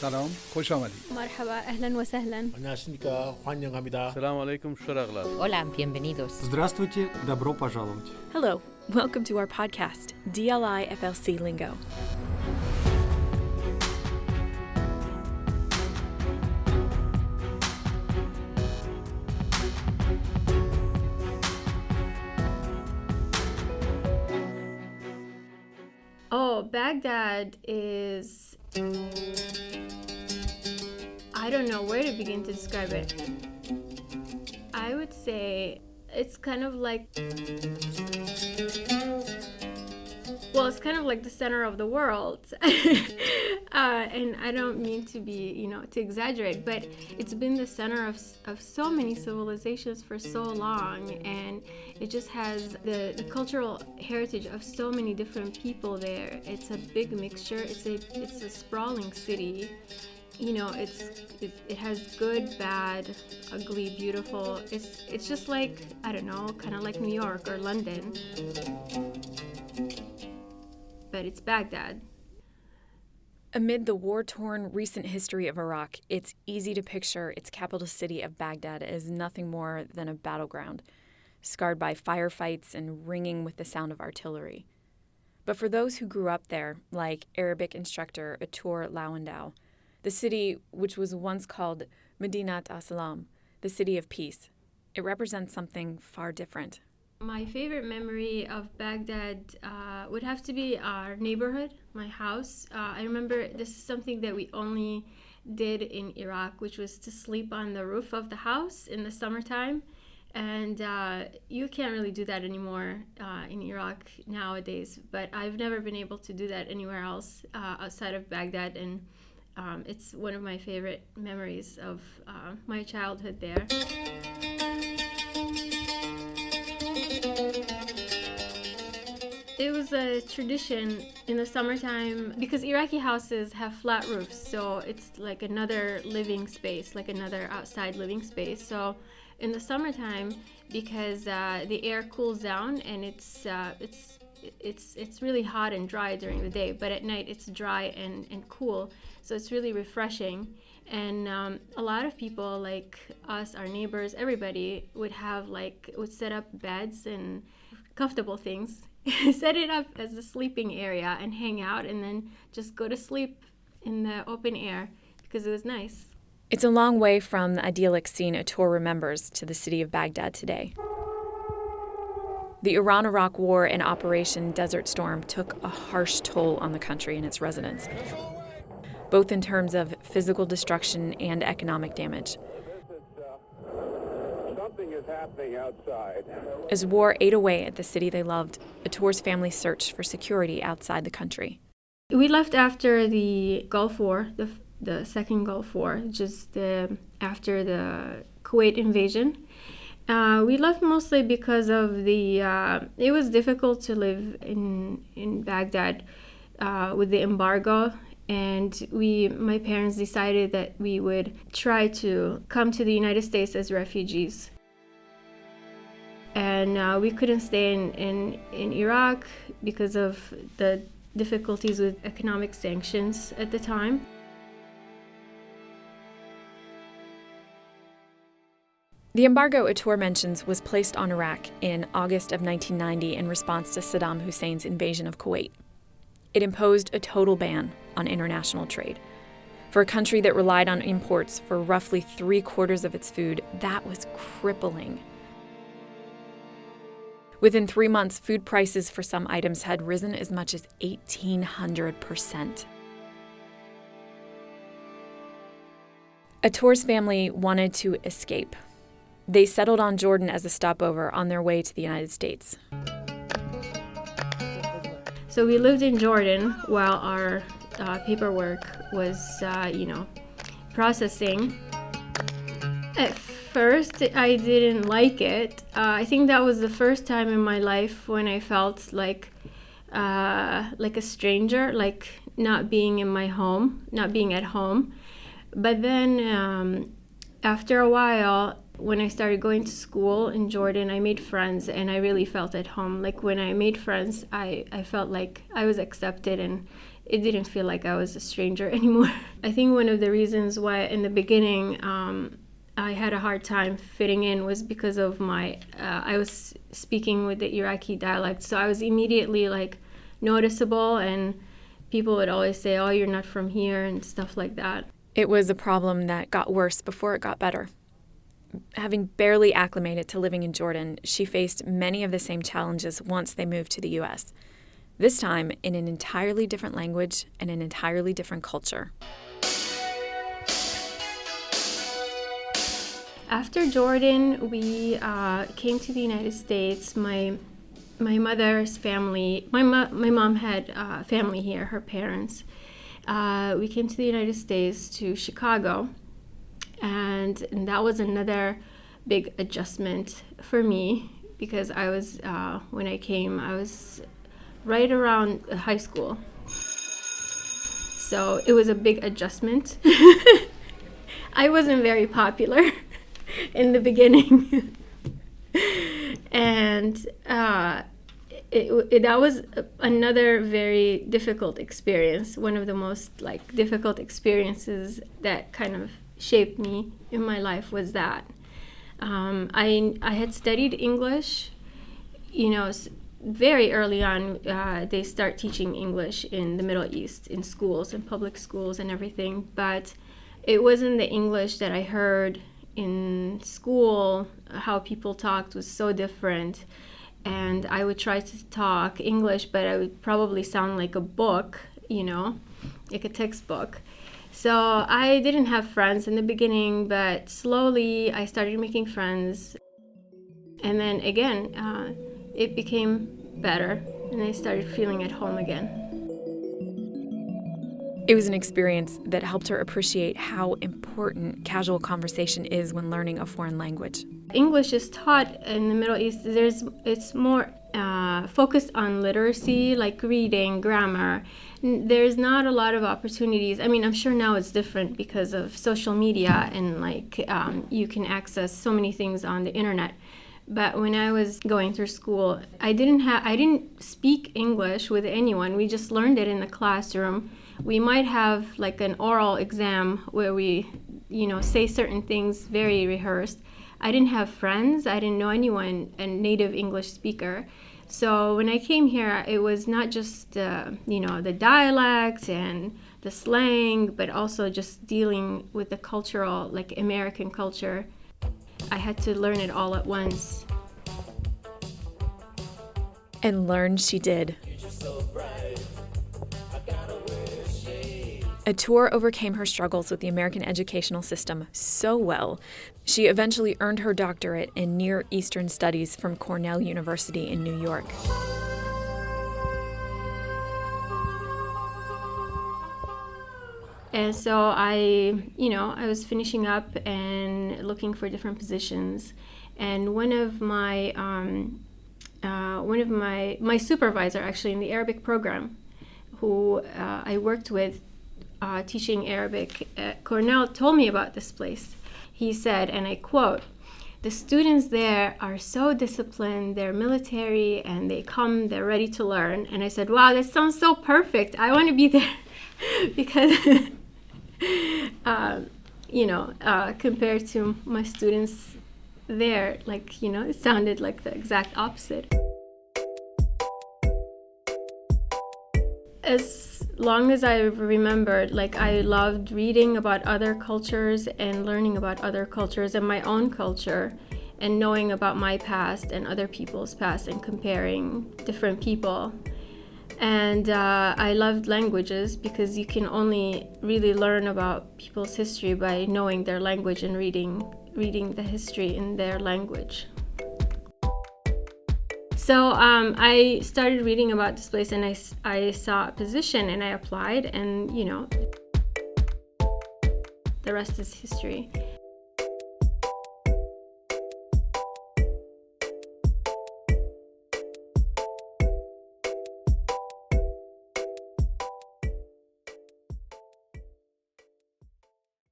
سلام، خوش آمدید. مرحبا, أهلا وسهلا. 안녕하십니까. 환영합니다. Assalamu alaikum, shuraglar. Hola, bienvenidos. Здравствуйте, добро пожаловать. Hello, welcome to our podcast, DLIFLC Lingo. Oh, Baghdad is... I don't know where to begin to describe it. I would say it's kind of like... Well, it's kind of like the center of the world. And I don't mean to be, to exaggerate, but it's been the center of so many civilizations for so long, and it just has the cultural heritage of so many different people there. It's a big mixture. It's a sprawling city. It has good, bad, ugly, beautiful. It's just like, I don't know, kind of like New York or London. But it's Baghdad. Amid the war-torn recent history of Iraq, it's easy to picture its capital city of Baghdad as nothing more than a battleground, scarred by firefights and ringing with the sound of artillery. But for those who grew up there, like Arabic instructor Atoor Lawandow, the city, which was once called Medinat Assalam, the city of peace, it represents something far different. My favorite memory of Baghdad would have to be our neighborhood, my house. I remember this is something that we only did in Iraq, which was to sleep on the roof of the house in the summertime. And you can't really do that anymore in Iraq nowadays, but I've never been able to do that anywhere else outside of Baghdad, and it's one of my favorite memories of my childhood there. It was a tradition in the summertime because Iraqi houses have flat roofs, so it's like another living space, like another outside living space. So in the summertime, because the air cools down and it's really hot and dry during the day, but at night it's dry and cool, so it's really refreshing. And a lot of people like us, our neighbors, everybody would set up beds and comfortable things, set it up as a sleeping area and hang out, and then just go to sleep in the open air because it was nice. It's a long way from the idyllic scene Atoor remembers to the city of Baghdad today. The Iran-Iraq War and Operation Desert Storm took a harsh toll on the country and its residents, both in terms of physical destruction and economic damage. Something is happening outside. As war ate away at the city they loved, Atoor's family searched for security outside the country. We left after the Gulf War, the second Gulf War, just after the Kuwait invasion. We left mostly because of it was difficult to live in Baghdad with the embargo, and my parents decided that we would try to come to the United States as refugees. And we couldn't stay in Iraq because of the difficulties with economic sanctions at the time. The embargo Atoor mentions was placed on Iraq in August of 1990 in response to Saddam Hussein's invasion of Kuwait. It imposed a total ban on international trade. For a country that relied on imports for roughly 3/4 of its food, that was crippling. Within 3 months, food prices for some items had risen as much as 1,800%. Atoor's family wanted to escape. They settled on Jordan as a stopover on their way to the United States. So we lived in Jordan while our paperwork was, processing. At first, I didn't like it. I think that was the first time in my life when I felt like a stranger, like not being in my home, not being at home. But then after a while, When I started going to school in Jordan, I made friends and I really felt at home. Like when I made friends, I felt like I was accepted and it didn't feel like I was a stranger anymore. I think one of the reasons why in the beginning I had a hard time fitting in was because of I was speaking with the Iraqi dialect. So I was immediately like noticeable and people would always say, oh, you're not from here and stuff like that. It was a problem that got worse before it got better. Having barely acclimated to living in Jordan, she faced many of the same challenges once they moved to the U.S., this time in an entirely different language and an entirely different culture. After Jordan, we came to the United States. My mother's family, my mom had family here, her parents. We came to the United States, to Chicago. And that was another big adjustment for me because I was, when I came, I was right around high school. So it was a big adjustment. I wasn't very popular in the beginning. And that was another very difficult experience, one of the most difficult experiences that kind of shaped me in my life was that. I had studied English, very early on. They start teaching English in the Middle East, in schools, in public schools and everything, but it wasn't the English that I heard in school. How people talked was so different, and I would try to talk English, but I would probably sound like a book, like a textbook. So I didn't have friends in the beginning, but slowly I started making friends. And then again, it became better, and I started feeling at home again. It was an experience that helped her appreciate how important casual conversation is when learning a foreign language. English is taught in the Middle East. It's more focused on literacy, like reading, grammar. There's not a lot of opportunities. I mean, I'm sure now it's different because of social media and you can access so many things on the internet. But when I was going through school, I didn't speak English with anyone. We just learned it in the classroom. We might have an oral exam where we, say certain things very rehearsed. I didn't have friends. I didn't know anyone, a native English speaker. So when I came here, it was not just, the dialect and the slang, but also just dealing with the cultural, American culture. I had to learn it all at once. And learn she did. Atoor overcame her struggles with the American educational system so well, she eventually earned her doctorate in Near Eastern Studies from Cornell University in New York. And so I was finishing up and looking for different positions. And one of my supervisor, actually, in the Arabic program, who I worked with teaching Arabic at Cornell, told me about this place. He said, and I quote, "The students there are so disciplined, they're military, and they're ready to learn." And I said, wow, that sounds so perfect. I want to be there. Because, compared to my students there, it sounded like the exact opposite. As long as I remembered, I loved reading about other cultures and learning about other cultures and my own culture and knowing about my past and other people's past and comparing different people. And I loved languages because you can only really learn about people's history by knowing their language and reading the history in their language. So I started reading about this place, and I saw a position and I applied, and the rest is history.